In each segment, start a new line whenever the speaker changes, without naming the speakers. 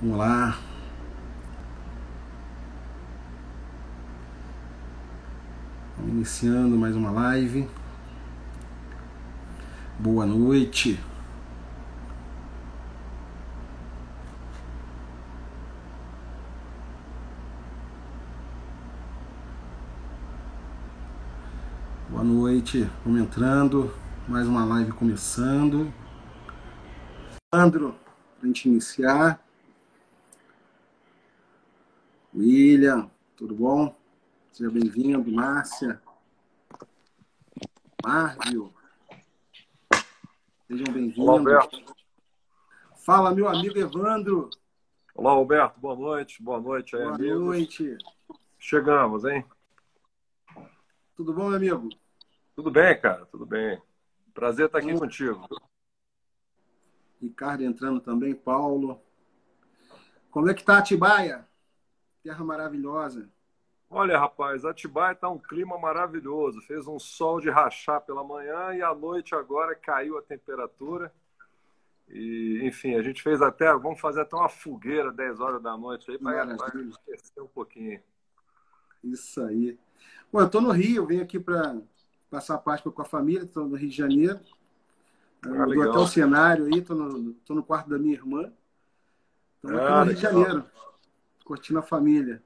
Vamos lá. Vamos iniciando mais uma live. Boa noite. Boa noite. Vamos entrando. Mais uma live começando. Sandro, para a gente iniciar. William, tudo bom? Seja bem-vindo. Márcia. Márcio. Sejam
Olá,
bem-vindos.
Alberto.
Fala, meu amigo Evandro.
Olá, Roberto. Boa noite. Boa noite aí,
Boa
amigos.
noite.
Chegamos, hein?
Tudo bom, meu amigo?
Tudo bem, cara? Tudo bem. Prazer estar aqui contigo.
Ricardo entrando também, Paulo. Como é que tá Atibaia? Terra maravilhosa.
Olha, rapaz, Atibaia está um clima maravilhoso. Fez um sol de rachar pela manhã e à noite agora caiu a temperatura. E, enfim, a gente fez até, vamos fazer até uma fogueira 10 horas da noite aí para
Maravilha.
aquecer um pouquinho.
Isso aí. Bom, eu tô no Rio, eu venho aqui para passar a Páscoa com a família, tô no Rio de Janeiro.
Ah,
Mudou até
legal.
o cenário aí, tô no quarto da minha irmã. Estamos aqui no
Ah,
Rio de
legal.
Janeiro, curtindo a família.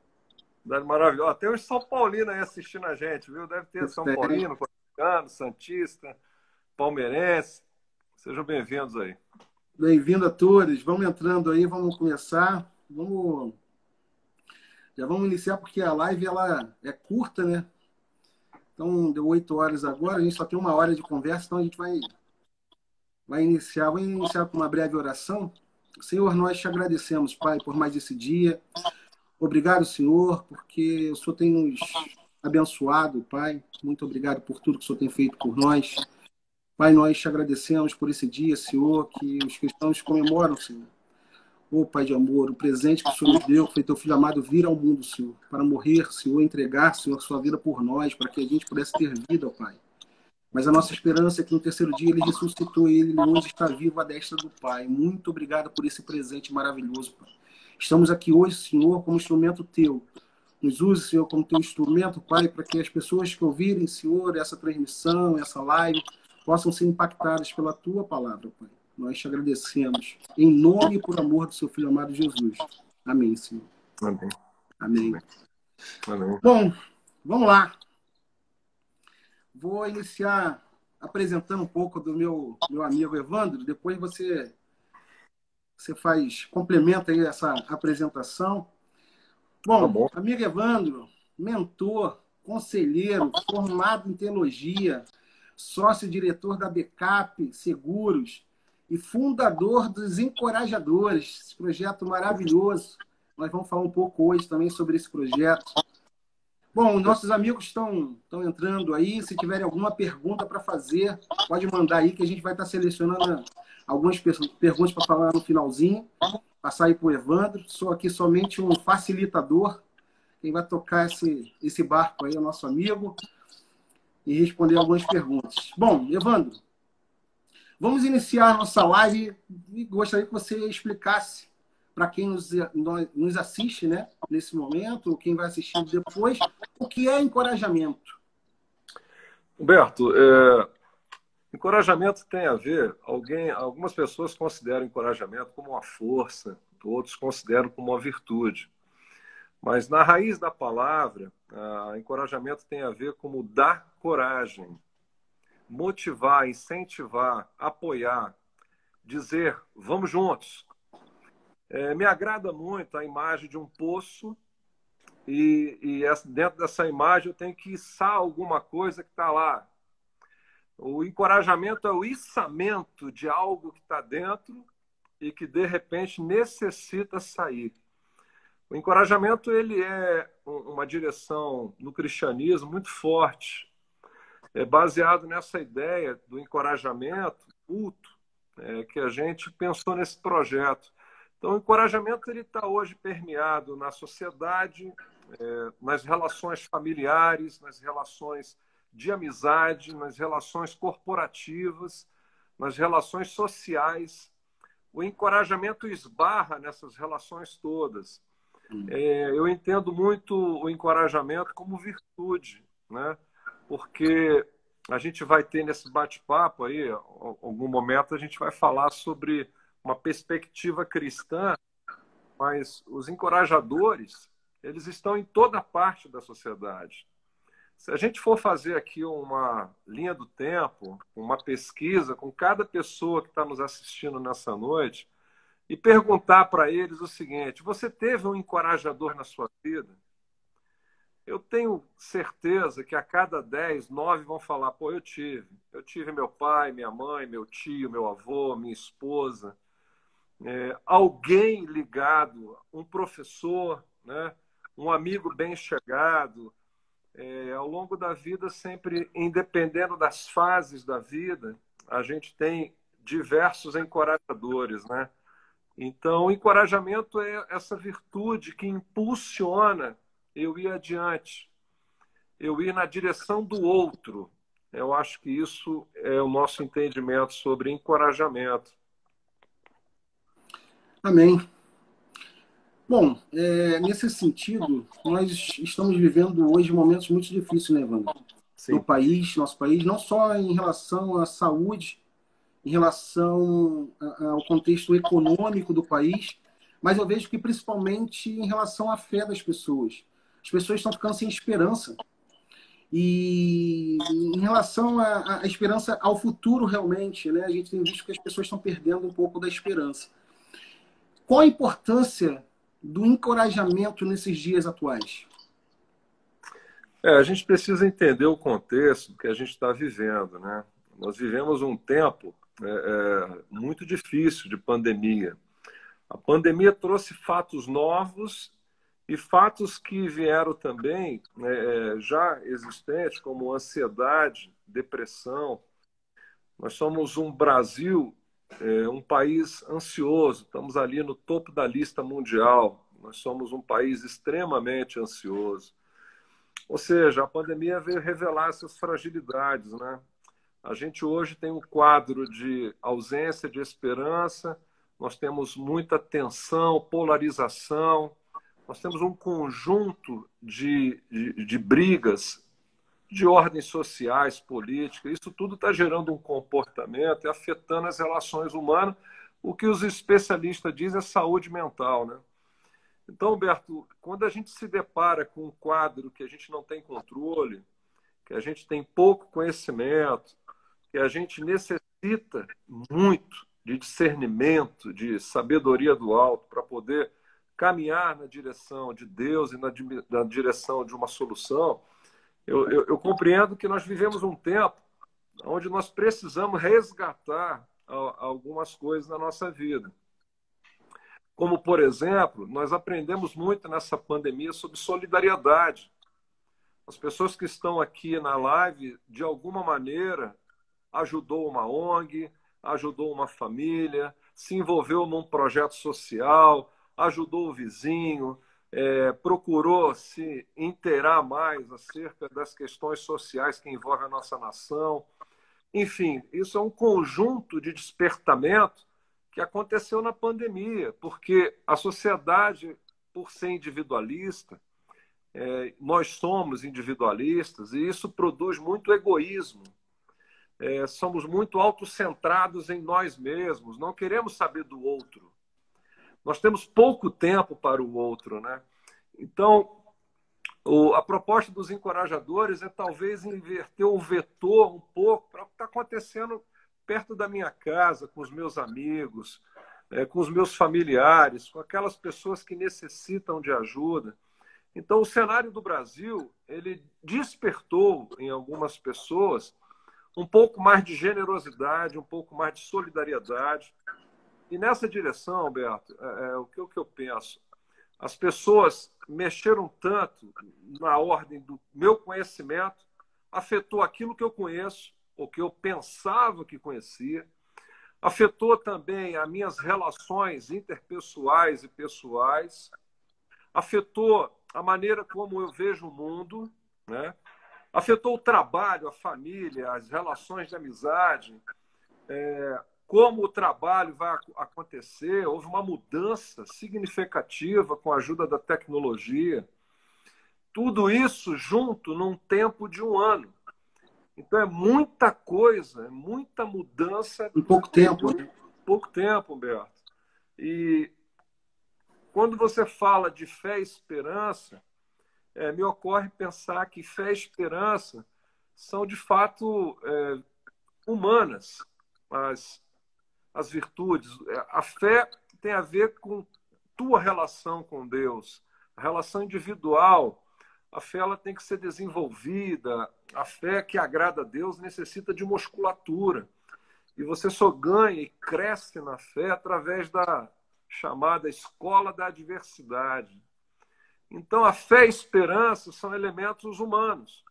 Maravilhoso. Ó, tem uns São Paulino aí assistindo a gente, viu? Deve ter São
Tem.
Paulino, corintiano, santista, palmeirense. Sejam bem-vindos aí.
Bem-vindo a todos. Vamos entrando aí, vamos começar. Já vamos iniciar porque a live ela é curta, né? Então, deu 8 horas agora, a gente só tem uma hora de conversa, então a gente vai iniciar. Vou iniciar com uma breve oração. Senhor, nós te agradecemos, Pai, por mais esse dia. Obrigado, Senhor, porque o Senhor tem nos abençoado, Pai. Muito obrigado por tudo que o Senhor tem feito por nós. Pai, nós te agradecemos por esse dia, Senhor, que os cristãos comemoram, Senhor. Ô, Pai de amor, o presente que o Senhor nos deu, que foi teu filho amado vir ao mundo, Senhor, para morrer, Senhor, entregar, Senhor, sua vida por nós, para que a gente pudesse ter vida, ó Pai. Mas a nossa esperança é que no terceiro dia ele ressuscitou e ele hoje está vivo à destra do Pai. Muito obrigado por esse presente maravilhoso, Pai. Estamos aqui hoje, Senhor, como instrumento teu. Nos use, Senhor, como teu instrumento, Pai, para que as pessoas que ouvirem, Senhor, essa transmissão, essa live, possam ser impactadas pela tua palavra, Pai. Nós te agradecemos. Em nome e por amor do seu Filho amado Jesus. Amém, Senhor.
Amém.
Amém.
Amém.
Bom, vamos lá. Vou iniciar apresentando um pouco do meu amigo Evandro. Depois você complementa aí essa apresentação.
Tá
Bom,
bom.
amigo Evandro, mentor, conselheiro, formado em teologia, sócio-diretor da Backup Seguros e fundador dos Encorajadores, esse projeto maravilhoso. Nós vamos falar um pouco hoje também sobre esse projeto. Bom, nossos amigos estão entrando aí. Se tiverem alguma pergunta para fazer, pode mandar aí que a gente vai estar selecionando algumas perguntas para falar no finalzinho. Passar aí para o Evandro. Sou aqui somente um facilitador. Quem vai tocar esse barco aí é o nosso amigo e responder algumas perguntas. Bom, Evandro, vamos iniciar a nossa live e gostaria que você explicasse para quem nos assiste, né, nesse momento, ou quem vai assistir depois, o que é encorajamento.
Humberto, encorajamento tem a ver, algumas pessoas consideram encorajamento como uma força, outros consideram como uma virtude. Mas na raiz da palavra, encorajamento tem a ver como dar coragem, motivar, incentivar, apoiar, dizer, vamos juntos. Me agrada muito a imagem de um poço e dentro dessa imagem eu tenho que içar alguma coisa que está lá. O encorajamento é o içamento de algo que está dentro e que, de repente, necessita sair. O encorajamento ele é uma direção no cristianismo muito forte, baseado nessa ideia do encorajamento mútuo, que a gente pensou nesse projeto. Então, o encorajamento ele está hoje permeado na sociedade, nas relações familiares, nas relações de amizade, nas relações corporativas, nas relações sociais. o encorajamento esbarra nessas relações todas. Eu entendo muito o encorajamento como virtude, né? Porque a gente vai ter nesse bate-papo aí, em algum momento a gente vai falar sobre uma perspectiva cristã, mas os encorajadores, eles estão em toda parte da sociedade. Se a gente for fazer aqui uma linha do tempo, uma pesquisa com cada pessoa que está nos assistindo nessa noite e perguntar para eles o seguinte: você teve um encorajador na sua vida? Eu tenho certeza que a cada 10, 9 vão falar: pô, eu tive. Eu tive meu pai, minha mãe, meu tio, meu avô, minha esposa, alguém ligado, um professor, né? Um amigo bem chegado. Ao longo da vida, sempre, independendo das fases da vida, a gente tem diversos encorajadores, né? Então, o encorajamento é essa virtude que impulsiona eu ir adiante, eu ir na direção do outro. Eu acho que isso é o nosso entendimento sobre encorajamento.
Amém. Bom, nesse sentido, nós estamos vivendo hoje momentos muito difíceis, né, Evandro? No
Sim.
país, nosso país, não só em relação à saúde, em relação ao contexto econômico do país, mas eu vejo que principalmente em relação à fé das pessoas. As pessoas estão ficando sem esperança. E em relação à esperança ao futuro, realmente, né, a gente tem visto que as pessoas estão perdendo um pouco da esperança. Qual a importância do encorajamento nesses dias atuais?
A gente precisa entender o contexto que a gente está vivendo, né? Nós vivemos um tempo muito difícil de pandemia. A pandemia trouxe fatos novos e fatos que vieram também já existentes, como ansiedade, depressão. Nós somos um Brasil, um país ansioso, estamos ali no topo da lista mundial. Nós somos um país extremamente ansioso. Ou seja, a pandemia veio revelar essas fragilidades, né? A gente hoje tem um quadro de ausência de esperança, nós temos muita tensão, polarização, nós temos um conjunto de brigas de ordens sociais, políticas. Isso tudo está gerando um comportamento e afetando as relações humanas. O que os especialistas dizem é saúde mental, né? Então, Humberto, quando a gente se depara com um quadro que a gente não tem controle, que a gente tem pouco conhecimento, que a gente necessita muito de discernimento, de sabedoria do alto para poder caminhar na direção de Deus e na direção de uma solução, eu compreendo que nós vivemos um tempo onde nós precisamos resgatar algumas coisas na nossa vida. Como, por exemplo, nós aprendemos muito nessa pandemia sobre solidariedade. As pessoas que estão aqui na live, de alguma maneira, ajudou uma ONG, ajudou uma família, se envolveu num projeto social, ajudou o vizinho, procurou se inteirar mais acerca das questões sociais que envolvem a nossa nação. Enfim, isso é um conjunto de despertamento que aconteceu na pandemia, porque a sociedade, por ser individualista, nós somos individualistas e isso produz muito egoísmo. Somos muito autocentrados em nós mesmos, não queremos saber do outro. Nós temos pouco tempo para o outro, né? Então, a proposta dos encorajadores é talvez inverter o vetor um pouco para o que está acontecendo perto da minha casa, com os meus amigos, com os meus familiares, com aquelas pessoas que necessitam de ajuda. Então, o cenário do Brasil, ele despertou em algumas pessoas um pouco mais de generosidade, um pouco mais de solidariedade. E nessa direção, Alberto, o que eu penso? As pessoas mexeram tanto na ordem do meu conhecimento, afetou aquilo que eu conheço, o que eu pensava que conhecia, afetou também as minhas relações interpessoais e pessoais, afetou a maneira como eu vejo o mundo, né? Afetou o trabalho, a família, as relações de amizade, como o trabalho vai acontecer. Houve uma mudança significativa com a ajuda da tecnologia. Tudo isso junto num tempo de um ano. Então é muita coisa, é muita mudança
Em pouco tempo, né?
pouco tempo, Humberto. E quando você fala de fé e esperança, me ocorre pensar que fé e esperança são, de fato, humanas, as virtudes. A fé tem a ver com tua relação com Deus, a relação individual. A fé ela tem que ser desenvolvida. A fé que agrada a Deus necessita de musculatura. E você só ganha e cresce na fé através da chamada escola da adversidade. Então, a fé e a esperança são elementos humanos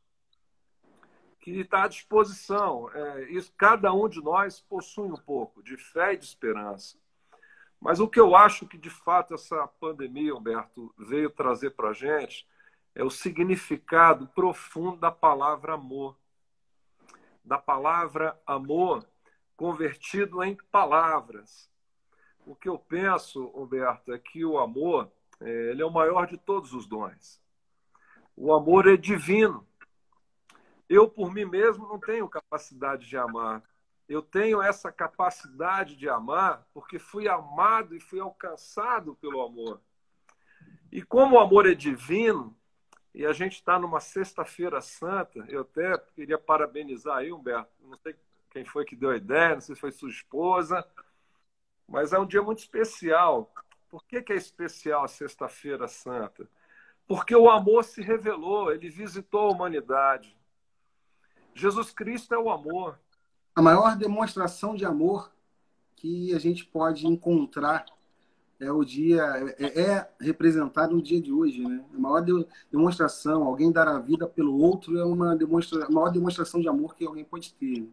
que está à disposição. Isso, cada um de nós possui um pouco de fé e de esperança. Mas o que eu acho que, de fato, essa pandemia, Humberto, veio trazer para a gente é o significado profundo da palavra amor. Da palavra amor convertido em palavras. O que eu penso, Humberto, é que o amor ele é o maior de todos os dons. O amor é divino. Eu, por mim mesmo, não tenho capacidade de amar. Eu tenho essa capacidade de amar porque fui amado e fui alcançado pelo amor. E como o amor é divino, e a gente está numa sexta-feira santa, eu até queria parabenizar aí, Humberto, não sei quem foi que deu a ideia, não sei se foi sua esposa, mas é um dia muito especial. Por que é especial a sexta-feira santa? Porque o amor se revelou, ele visitou a humanidade. Jesus Cristo é o amor.
A maior demonstração de amor que a gente pode encontrar é representado no dia de hoje, né? A maior demonstração, alguém dar a vida pelo outro é a maior demonstração de amor que alguém pode ter.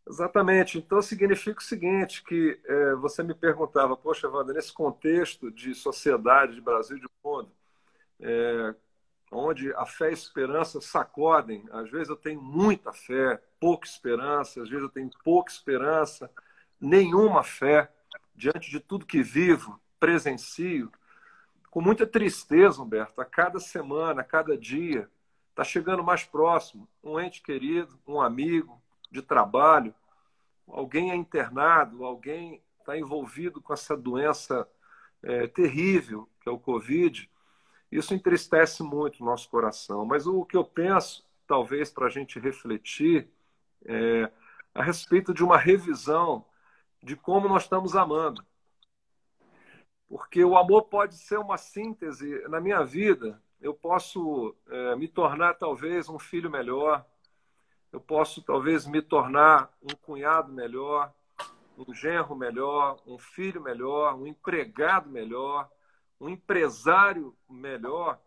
Exatamente. Então significa o seguinte, que você me perguntava, poxa, Wanda, nesse contexto de sociedade, de Brasil e de mundo, onde a fé e a esperança sacodem, às vezes eu tenho muita fé, pouca esperança, às vezes eu tenho pouca esperança, nenhuma fé diante de tudo que vivo, presencio, com muita tristeza, Humberto, a cada semana, a cada dia, está chegando mais próximo um ente querido, um amigo de trabalho, alguém é internado, alguém está envolvido com essa doença terrível, que é o Covid. Isso entristece muito o nosso coração. Mas o que eu penso, talvez, para a gente refletir, é a respeito de uma revisão de como nós estamos amando. Porque o amor pode ser uma síntese. Na minha vida, eu posso me tornar, talvez, um filho melhor. Eu posso, talvez, me tornar um cunhado melhor, um genro melhor, um filho melhor, um empregado melhor, um empresário melhor,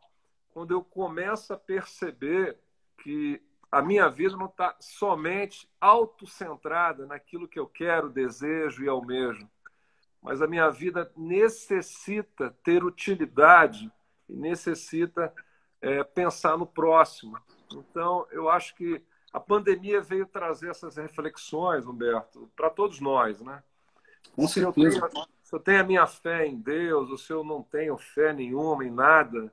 quando eu começo a perceber que a minha vida não está somente autocentrada naquilo que eu quero, desejo e almejo, mas a minha vida necessita ter utilidade e necessita pensar no próximo. Então, eu acho que a pandemia veio trazer essas reflexões, Humberto, para todos nós, né?
Com certeza.
Se eu tenho a minha fé em Deus, ou se eu não tenho fé nenhuma em nada,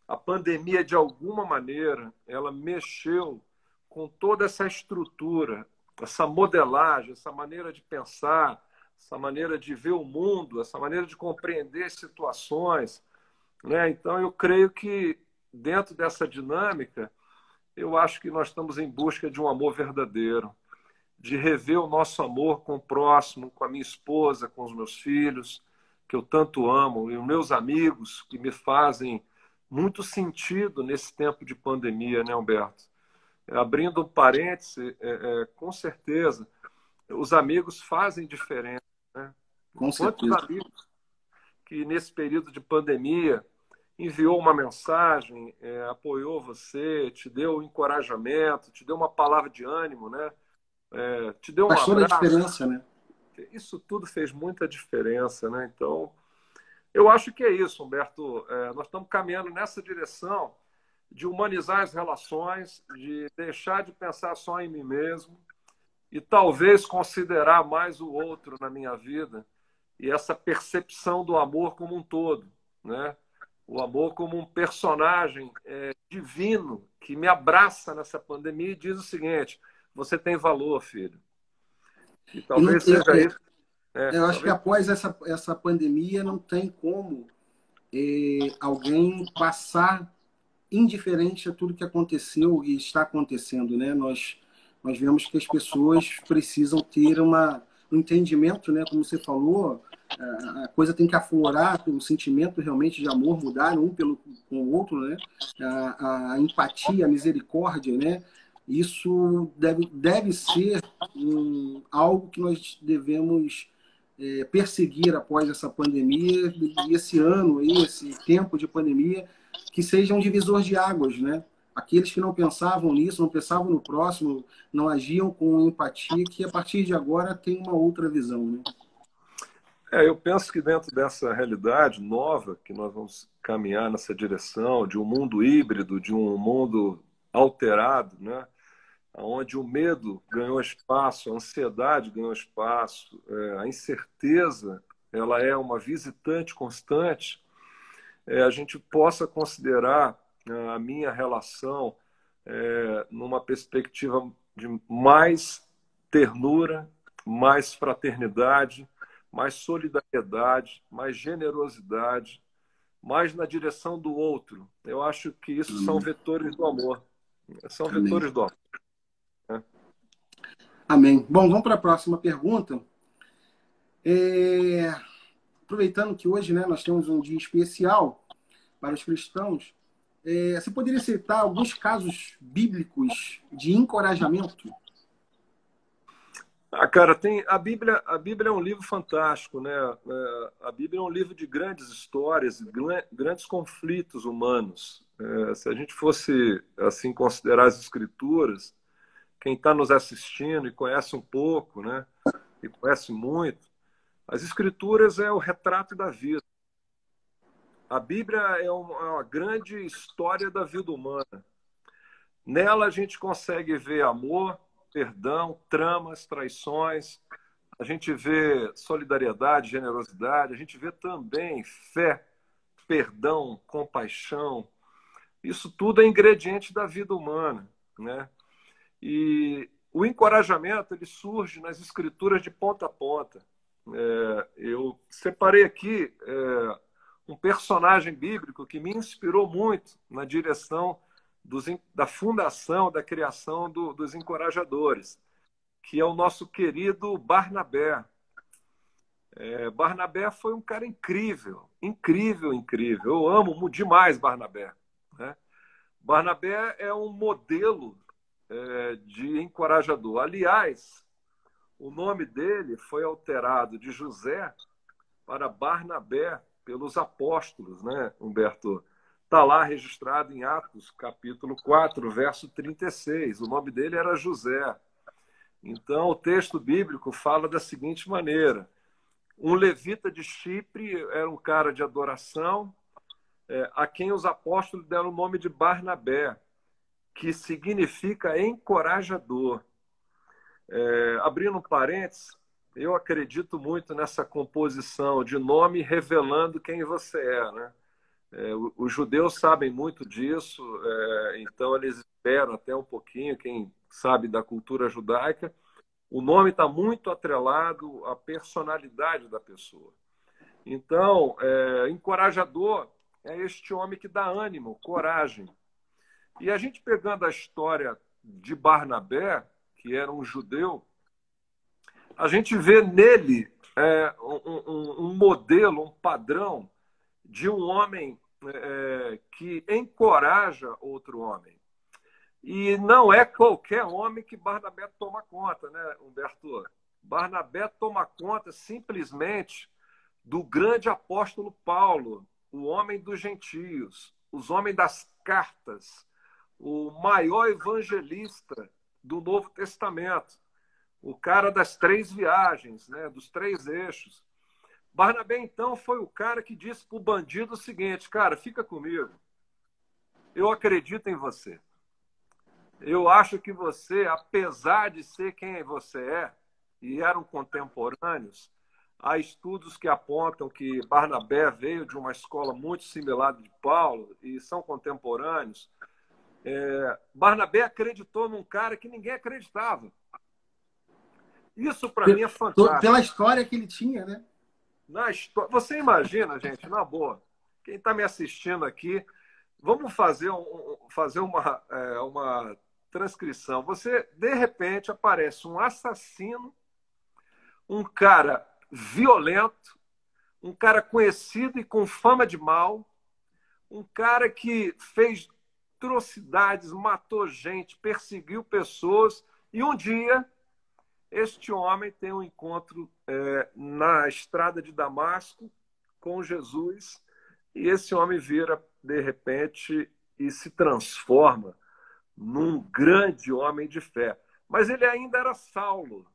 a pandemia, de alguma maneira, ela mexeu com toda essa estrutura, essa modelagem, essa maneira de pensar, essa maneira de ver o mundo, essa maneira de compreender situações, né? Então, eu creio que, dentro dessa dinâmica, eu acho que nós estamos em busca de um amor verdadeiro, de rever o nosso amor com o próximo, com a minha esposa, com os meus filhos, que eu tanto amo, e os meus amigos, que me fazem muito sentido nesse tempo de pandemia, né, Humberto? Abrindo um parêntese, com certeza, os amigos fazem diferença, né?
Com
Quantos
certeza.
amigos que nesse período de pandemia enviou uma mensagem, apoiou você, te deu encorajamento, te deu uma palavra de ânimo, né? Te deu um
Faz toda a
abraço.
diferença, né?
Isso tudo fez muita diferença, né? Então, eu acho que é isso, Humberto. Nós estamos caminhando nessa direção de humanizar as relações, de deixar de pensar só em mim mesmo, e talvez considerar mais o outro na minha vida e essa percepção do amor como um todo, né? O amor como um personagem divino que me abraça nessa pandemia e diz o seguinte: você tem valor, filho. E
E não,
talvez seja isso.
eu acho que
Talvez.
após essa pandemia não tem como alguém passar indiferente a tudo que aconteceu e está acontecendo, né? Nós vemos que as pessoas precisam ter um entendimento, né? Como você falou, a coisa tem que aflorar, o sentimento realmente de amor mudar um com o outro, né? A empatia, a misericórdia, né? Isso deve ser algo que nós devemos perseguir após essa pandemia, e esse ano, esse tempo de pandemia, que seja um divisor de águas, né? Aqueles que não pensavam nisso, não pensavam no próximo, não agiam com empatia, que a partir de agora tem uma outra visão, né?
Eu penso que dentro dessa realidade nova, que nós vamos caminhar nessa direção de um mundo híbrido, de um mundo alterado, né? Onde o medo ganhou espaço, a ansiedade ganhou espaço, a incerteza ela é uma visitante constante, a gente possa considerar a minha relação numa perspectiva de mais ternura, mais fraternidade, mais solidariedade, mais generosidade, mais na direção do outro. Eu acho que isso são
Amém.
vetores do amor. São
Amém.
vetores do amor. Né?
Amém. Bom, vamos para a próxima pergunta. Aproveitando que hoje, né, nós temos um dia especial para os cristãos, você poderia citar alguns casos bíblicos de encorajamento?
Cara, tem a Bíblia é um livro fantástico, né? A Bíblia é um livro de grandes histórias, grandes conflitos humanos. Se a gente fosse assim considerar as Escrituras, quem está nos assistindo e conhece um pouco, né? E conhece muito, as Escrituras é o retrato da vida. A Bíblia é uma grande história da vida humana. Nela a gente consegue ver amor, perdão, tramas, traições. A gente vê solidariedade, generosidade. A gente vê também fé, perdão, compaixão. Isso tudo é ingrediente da vida humana, né? E o encorajamento ele surge nas escrituras de ponta a ponta. Eu separei aqui um personagem bíblico que me inspirou muito na direção da fundação, da criação dos encorajadores, que é o nosso querido Barnabé. Barnabé foi um cara incrível, incrível, incrível. Eu amo demais Barnabé. Né? Barnabé é um modelo de encorajador. Aliás, o nome dele foi alterado de José para Barnabé pelos apóstolos, né, Humberto? Está lá registrado em Atos, capítulo 4, verso 36. O nome dele era José. Então, o texto bíblico fala da seguinte maneira: um levita de Chipre era um cara de adoração, a quem os apóstolos deram o nome de Barnabé, que significa encorajador. Abrindo um parênteses, eu acredito muito nessa composição de nome revelando quem você é, né? Os judeus sabem muito disso, então eles esperam até um pouquinho, quem sabe da cultura judaica. O nome está muito atrelado à personalidade da pessoa. Então, encorajador é este homem que dá ânimo, coragem. E a gente pegando a história de Barnabé, que era um judeu, a gente vê nele um modelo, um padrão de um homem que encoraja outro homem. E não é qualquer homem que Barnabé toma conta, né, Humberto? Barnabé toma conta simplesmente do grande apóstolo Paulo, o homem dos gentios, os homens das cartas, o maior evangelista do Novo Testamento, o cara das 3 viagens, né, dos 3 eixos. Barnabé, então, foi o cara que disse para o bandido o seguinte: cara, fica comigo, eu acredito em você. Eu acho que você, apesar de ser quem você é, e eram contemporâneos, há estudos que apontam que Barnabé veio de uma escola muito similar de Paulo e são contemporâneos. Barnabé acreditou num cara que ninguém acreditava. Isso, para mim, é
Pela
fantástico.
história que ele tinha, né?
Na história... Você imagina, gente, na boa, quem está me assistindo aqui, vamos fazer, fazer uma transcrição. Você, de repente, aparece um assassino, um cara violento, um cara conhecido e com fama de mal, um cara que fez atrocidades, matou gente, perseguiu pessoas, e um dia este homem tem um encontro na estrada de Damasco com Jesus, e esse homem vira, de repente, e se transforma num grande homem de fé. Mas ele ainda era Saulo,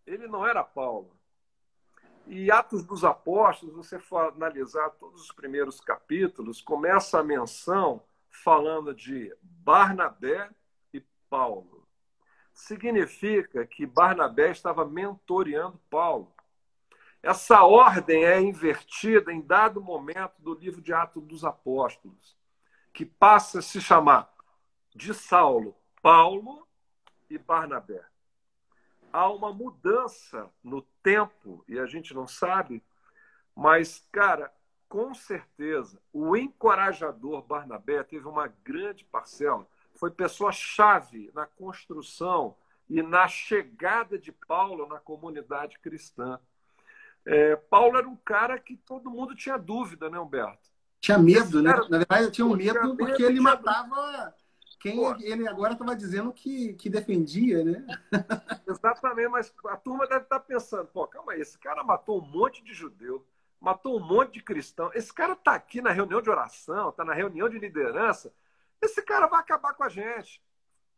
ele não era Paulo. E Atos dos Apóstolos, você for analisar todos os primeiros capítulos, começa a menção falando de Barnabé e Paulo. Significa que Barnabé estava mentoreando Paulo. Essa ordem é invertida em dado momento do livro de Atos dos Apóstolos, que passa a se chamar de Saulo, Paulo e Barnabé. Há uma mudança no tempo, e a gente não sabe, mas, cara, com certeza, o encorajador Barnabé teve uma grande parcela. Foi pessoa-chave na construção e na chegada de Paulo na comunidade cristã. Paulo era um cara que todo mundo tinha dúvida, né, Humberto?
Tinha medo, né? Na verdade, tinha um
Tinha
medo porque
medo e
ele
tinha...
matava quem
Pô,
ele agora estava dizendo que defendia, né?
exatamente, mas a turma deve estar pensando, pô, calma aí, esse cara matou um monte de judeu, matou um monte de cristão, esse cara está aqui na reunião de oração, está na reunião de liderança, esse cara vai acabar com a gente.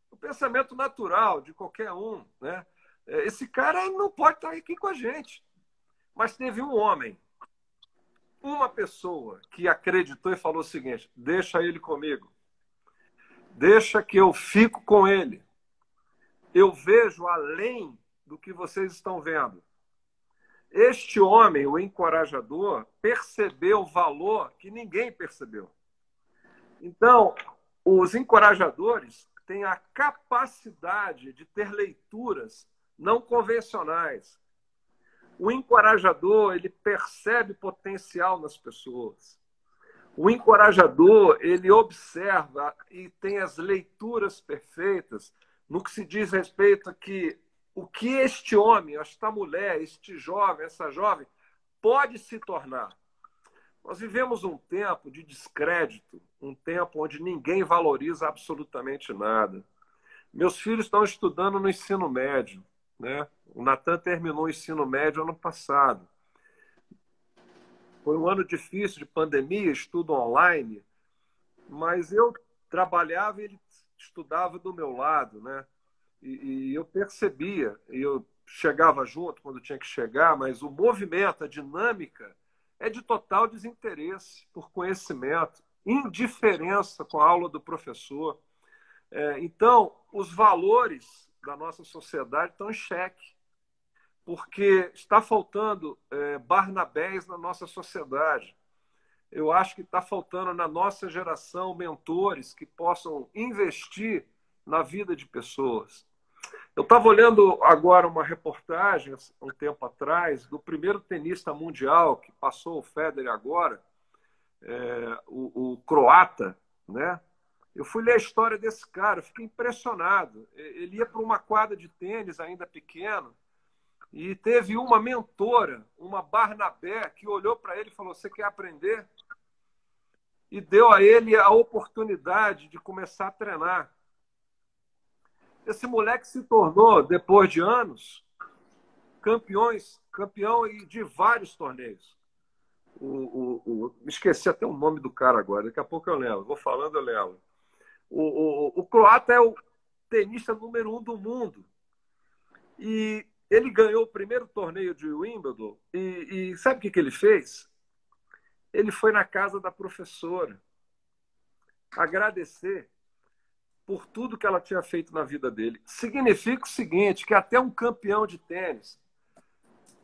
O pensamento natural de qualquer um, né? Esse cara não pode estar aqui com a gente. Mas teve um homem, uma pessoa que acreditou e falou o seguinte: deixa ele comigo, deixa que eu fico com ele. Eu vejo além do que vocês estão vendo. Este homem, o encorajador, percebeu o valor que ninguém percebeu. Então, os encorajadores têm a capacidade de ter leituras não convencionais. O encorajador, ele percebe potencial nas pessoas. O encorajador, ele observa e tem as leituras perfeitas no que se diz respeito a que o que este homem, esta mulher, este jovem, essa jovem, pode se tornar. Nós vivemos um tempo de descrédito, um tempo onde ninguém valoriza absolutamente nada. Meus filhos estão estudando no ensino médio, né? O Natan terminou o ensino médio ano passado. Foi um ano difícil de pandemia, estudo online, mas eu trabalhava e ele estudava do meu lado, né? E eu percebia, e eu chegava junto quando tinha que chegar, mas o movimento, a dinâmica, é de total desinteresse por conhecimento, indiferença com a aula do professor. Então, os valores da nossa sociedade estão em xeque, porque está faltando Barnabés na nossa sociedade. Eu acho que está faltando na nossa geração mentores que possam investir na vida de pessoas. Eu estava olhando agora uma reportagem, um tempo atrás, do primeiro tenista mundial que passou o Federer agora, o croata, né? Eu fui ler a história desse cara, eu fiquei impressionado. Ele ia para uma quadra de tênis ainda pequeno e teve uma mentora, uma Barnabé, que olhou para ele e falou: você quer aprender? E deu a ele a oportunidade de começar a treinar. Esse moleque se tornou, depois de anos, campeão de vários torneios. Me esqueci até o nome do cara agora, daqui a pouco eu lembro. Vou falando, eu lembro. O croata é o tenista número 1 do mundo. E ele ganhou o primeiro torneio de Wimbledon. E sabe o que ele fez? Ele foi na casa da professora agradecer por tudo que ela tinha feito na vida dele. Significa o seguinte, que até um campeão de tênis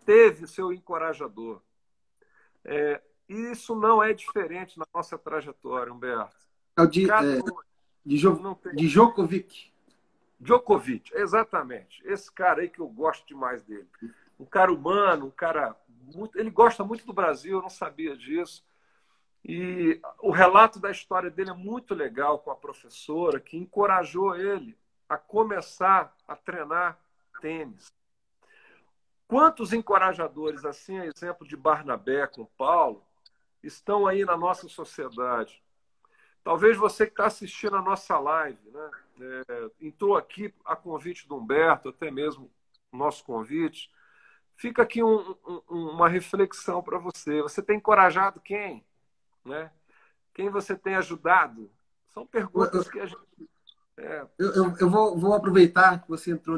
teve seu encorajador. E isso não é diferente na nossa trajetória, Humberto.
É o de,
Cada
é,
um não tem...
de Djokovic.
Djokovic, exatamente. Esse cara aí que eu gosto demais dele. Um cara humano, um cara muito... Ele gosta muito do Brasil, eu não sabia disso. E o relato da história dele é muito legal com a professora que encorajou ele a começar a treinar tênis. Quantos encorajadores, assim, a exemplo de Barnabé com Paulo, estão aí na nossa sociedade? Talvez você que está assistindo a nossa live, né, entrou aqui a convite do Humberto, até mesmo o nosso convite. Fica aqui uma reflexão para você. Você tem encorajado quem? Né? Quem você tem ajudado? São perguntas que a gente...
Eu vou aproveitar que você entrou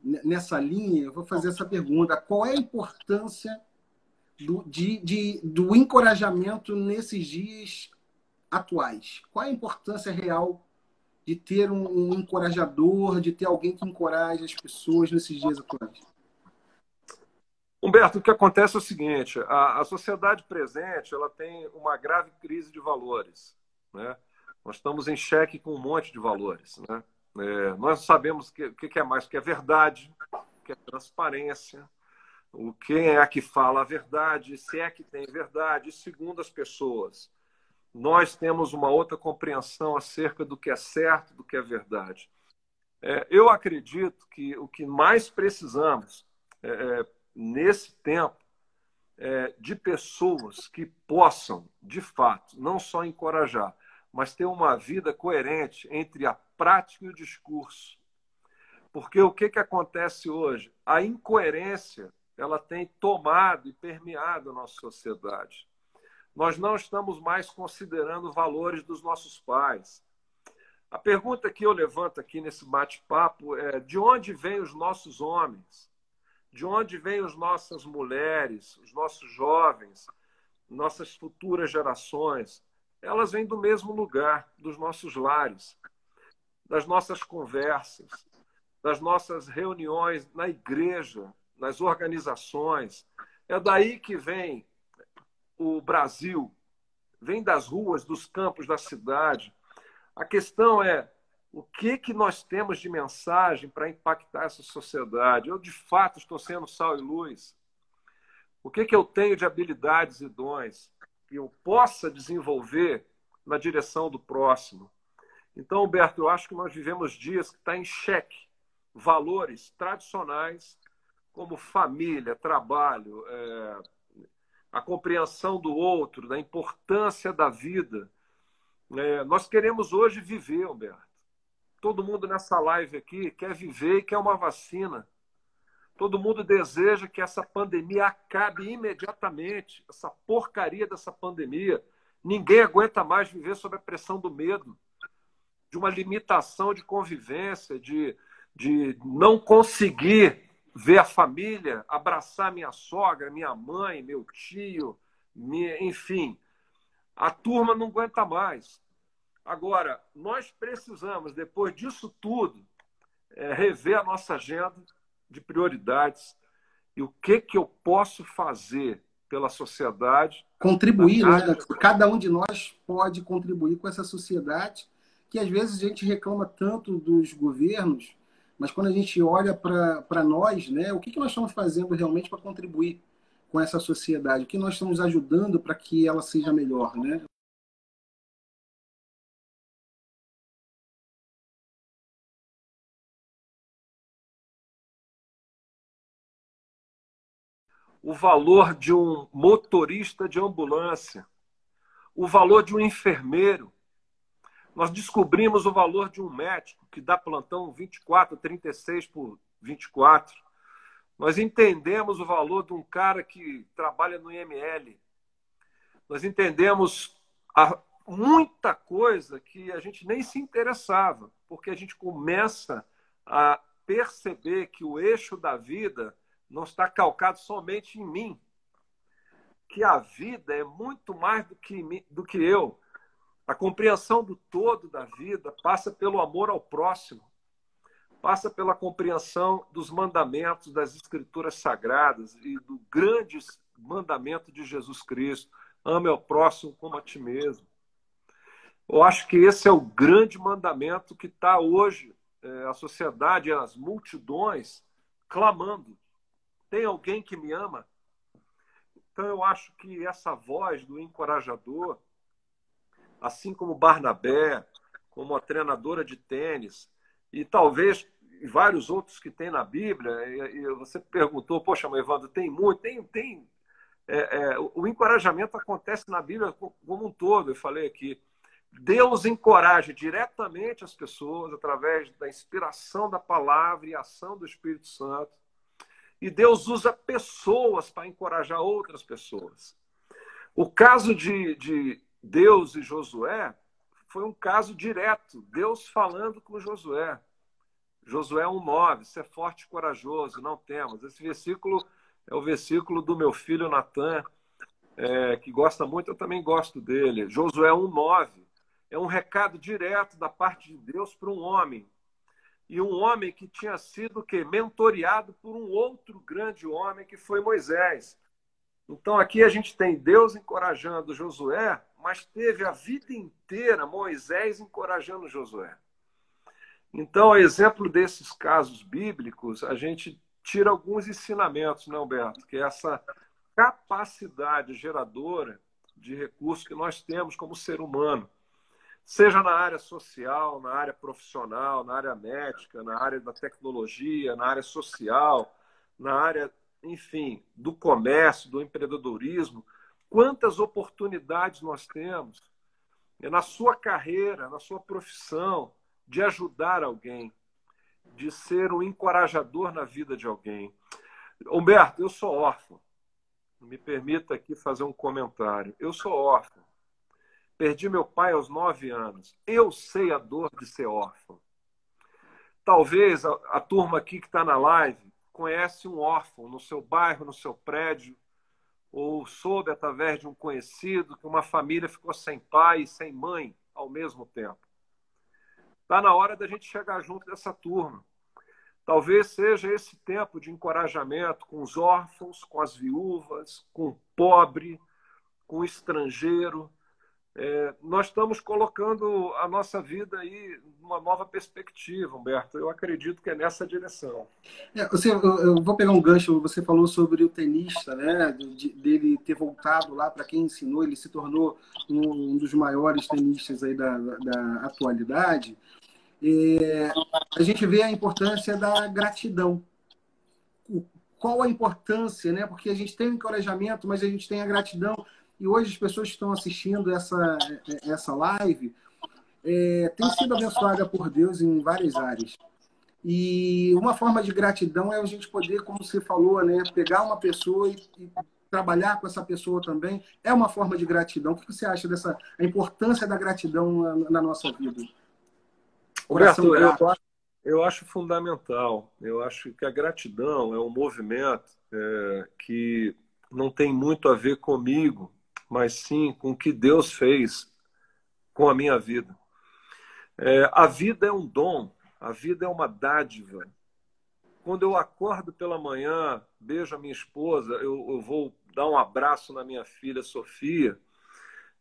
nessa linha, eu vou fazer essa pergunta. Qual é a importância do encorajamento nesses dias atuais? Qual é a importância real de ter um encorajador, de ter alguém que encoraje as pessoas nesses dias atuais?
Humberto, o que acontece é o seguinte, a sociedade presente ela tem uma grave crise de valores. Né? Nós estamos em xeque com um monte de valores. Né? Nós sabemos o que é mais, o que é verdade, o que é transparência, o quem é que fala a verdade, se é que tem verdade, segundo as pessoas. Nós temos uma outra compreensão acerca do que é certo, do que é verdade. Eu acredito que o que mais precisamos nesse tempo de pessoas que possam, de fato, não só encorajar, mas ter uma vida coerente entre a prática e o discurso. Porque o que acontece hoje? A incoerência ela tem tomado e permeado a nossa sociedade. Nós não estamos mais considerando valores dos nossos pais. A pergunta que eu levanto aqui nesse bate-papo é: de onde vêm os nossos homens? De onde vêm as nossas mulheres, os nossos jovens, nossas futuras gerações? Elas vêm do mesmo lugar, dos nossos lares, das nossas conversas, das nossas reuniões na igreja, nas organizações. É daí que vem o Brasil, vem das ruas, dos campos da cidade. A questão é o que nós temos de mensagem para impactar essa sociedade. Eu, de fato, estou sendo sal e luz. O que eu tenho de habilidades e dons que eu possa desenvolver na direção do próximo? Então, Humberto, eu acho que nós vivemos dias que está em xeque valores tradicionais como família, trabalho, a compreensão do outro, da importância da vida. Nós queremos hoje viver, Humberto. Todo mundo nessa live aqui quer viver e quer uma vacina. Todo mundo deseja que essa pandemia acabe imediatamente, essa porcaria dessa pandemia. Ninguém aguenta mais viver sob a pressão do medo, de uma limitação de convivência, de não conseguir ver a família, abraçar minha sogra, minha mãe, meu tio, enfim. A turma não aguenta mais. Agora, nós precisamos, depois disso tudo, rever a nossa agenda de prioridades e o que eu posso fazer pela sociedade.
Contribuir, né? Cada um de nós pode contribuir com essa sociedade, que às vezes a gente reclama tanto dos governos, mas quando a gente olha para nós, né, o que nós estamos fazendo realmente para contribuir com essa sociedade? O que nós estamos ajudando para que ela seja melhor, né?
O valor de um motorista de ambulância, o valor de um enfermeiro. Nós descobrimos o valor de um médico que dá plantão 24, 36 por 24. Nós entendemos o valor de um cara que trabalha no IML. Nós entendemos muita coisa que a gente nem se interessava, porque a gente começa a perceber que o eixo da vida não está calcado somente em mim, que a vida é muito mais do que eu. A compreensão do todo da vida passa pelo amor ao próximo, passa pela compreensão dos mandamentos das Escrituras Sagradas e do grande mandamento de Jesus Cristo: ame ao próximo como a ti mesmo. Eu acho que esse é o grande mandamento que está hoje a sociedade, as multidões clamando. Tem alguém que me ama? Então eu acho que essa voz do encorajador, assim como Barnabé, como a treinadora de tênis, e talvez vários outros que tem na Bíblia, e você perguntou, poxa, mas Evandro, tem muito, tem. O encorajamento acontece na Bíblia como um todo, eu falei aqui. Deus encoraja diretamente as pessoas através da inspiração da palavra e ação do Espírito Santo. E Deus usa pessoas para encorajar outras pessoas. O caso de Deus e Josué foi um caso direto. Deus falando com Josué. Josué 1,9, ser forte e corajoso, não temas. Esse versículo é o versículo do meu filho Natan, que gosta muito, eu também gosto dele. Josué 1,9 é um recado direto da parte de Deus para um homem. E um homem que tinha sido mentoriado por um outro grande homem, que foi Moisés. Então aqui a gente tem Deus encorajando Josué, mas teve a vida inteira Moisés encorajando Josué. Então, a exemplo desses casos bíblicos, a gente tira alguns ensinamentos, né, Humberto? Que é essa capacidade geradora de recursos que nós temos como ser humano. Seja na área social, na área profissional, na área médica, na área da tecnologia, na área social, na área, enfim, do comércio, do empreendedorismo. Quantas oportunidades nós temos na sua carreira, na sua profissão, de ajudar alguém, de ser um encorajador na vida de alguém. Humberto, eu sou órfão. Me permita aqui fazer um comentário. Eu sou órfão. Perdi meu pai aos 9 anos. Eu sei a dor de ser órfão. Talvez a turma aqui que está na live conhece um órfão no seu bairro, no seu prédio, ou soube através de um conhecido que uma família ficou sem pai e sem mãe ao mesmo tempo. Está na hora da gente chegar junto dessa turma. Talvez seja esse tempo de encorajamento com os órfãos, com as viúvas, com o pobre, com o estrangeiro. Nós estamos colocando a nossa vida aí numa nova perspectiva, Humberto. Eu acredito que é nessa direção.
Eu vou pegar um gancho. Você falou sobre o tenista, né? Dele ter voltado lá para quem ensinou. Ele se tornou um dos maiores tenistas aí da atualidade. A gente vê a importância da gratidão. Qual a importância, né? Porque a gente tem o encorajamento, mas a gente tem a gratidão. E hoje as pessoas que estão assistindo essa live têm sido abençoadas por Deus em várias áreas. E uma forma de gratidão é a gente poder, como você falou, né, pegar uma pessoa e trabalhar com essa pessoa também. É uma forma de gratidão. O que você acha a importância da gratidão na nossa vida?
Roberto, eu acho fundamental. Eu acho que a gratidão é um movimento que não tem muito a ver comigo, mas sim com o que Deus fez com a minha vida. A vida é um dom, a vida é uma dádiva. Quando eu acordo pela manhã, beijo a minha esposa, eu vou dar um abraço na minha filha Sofia,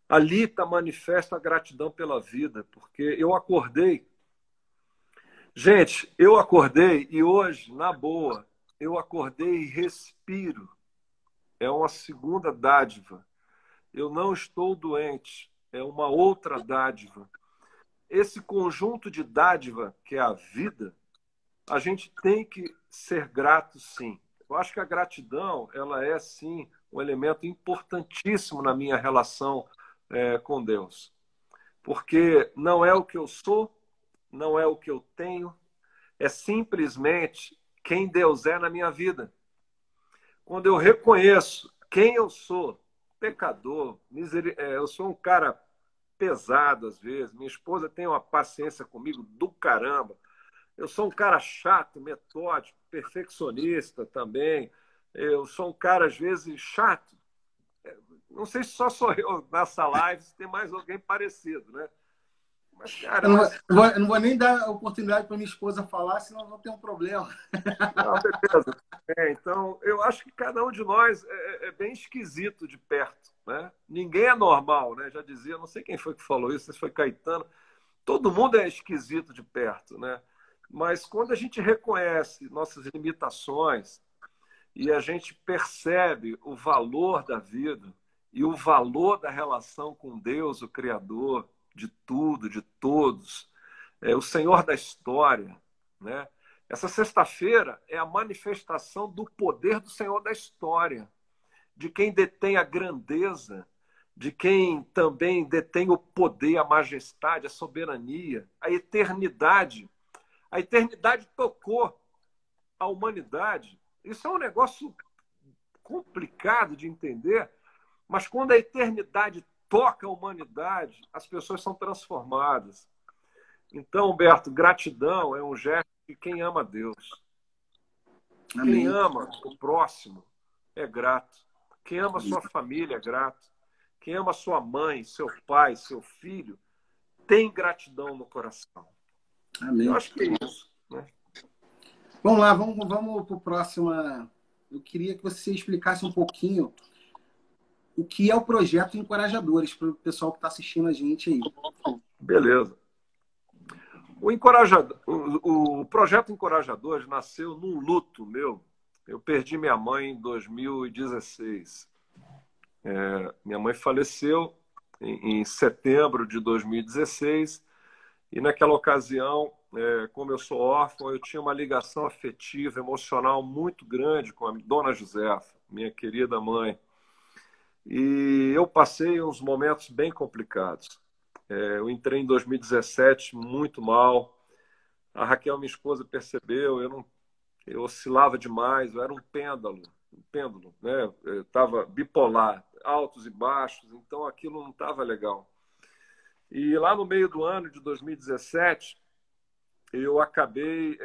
ali está manifesta a gratidão pela vida, porque eu acordei. Gente, eu acordei e hoje, na boa, eu acordei e respiro. É uma segunda dádiva. Eu não estou doente, é uma outra dádiva. Esse conjunto de dádiva, que é a vida, a gente tem que ser grato, sim. Eu acho que a gratidão, ela é, sim, um elemento importantíssimo na minha relação com Deus. Porque não é o que eu sou, não é o que eu tenho, é simplesmente quem Deus é na minha vida. Quando eu reconheço quem eu sou, pecador, eu sou um cara pesado às vezes, minha esposa tem uma paciência comigo do caramba, eu sou um cara chato, metódico, perfeccionista também, eu sou um cara às vezes chato, Não sei se só sou eu nessa live, se tem mais alguém parecido, né? Mas, cara,
eu não vou nem dar a oportunidade para minha esposa falar, senão eu vou ter um problema.
não, beleza. Então, eu acho que cada um de nós é bem esquisito de perto, né? Ninguém é normal, né? Já dizia, não sei quem foi que falou isso, se foi Caetano. Todo mundo é esquisito de perto, né? Mas quando a gente reconhece nossas limitações e a gente percebe o valor da vida e o valor da relação com Deus, o Criador de tudo, de todos, o Senhor da história, né? Essa sexta-feira é a manifestação do poder do Senhor da história, de quem detém a grandeza, de quem também detém o poder, a majestade, a soberania, a eternidade. A eternidade tocou a humanidade. Isso é um negócio complicado de entender, mas quando a eternidade toca a humanidade, as pessoas são transformadas. Então, Humberto, gratidão é um gesto de quem ama Deus.
Amém.
Quem ama o próximo é grato. Quem ama a
Amém.
sua família é grato. Quem ama sua mãe, seu pai, seu filho, tem gratidão no coração.
Amém.
Eu acho que é isso, né?
Vamos lá, vamos para o próximo. Eu queria que você explicasse um pouquinho o que é o projeto Encorajadores para o pessoal que está assistindo a gente aí.
Beleza. O projeto Encorajadores nasceu num luto meu. Eu perdi minha mãe em 2016. Minha mãe faleceu em setembro de 2016 e naquela ocasião, como eu sou órfão, eu tinha uma ligação afetiva, emocional muito grande com a Dona Josefa, minha querida mãe. E eu passei uns momentos bem complicados. Eu entrei em 2017 muito mal. A Raquel, minha esposa, percebeu. Eu oscilava demais. Eu era um pêndulo, né? Eu estava bipolar, altos e baixos. Então aquilo não estava legal. E lá no meio do ano de 2017, eu acabei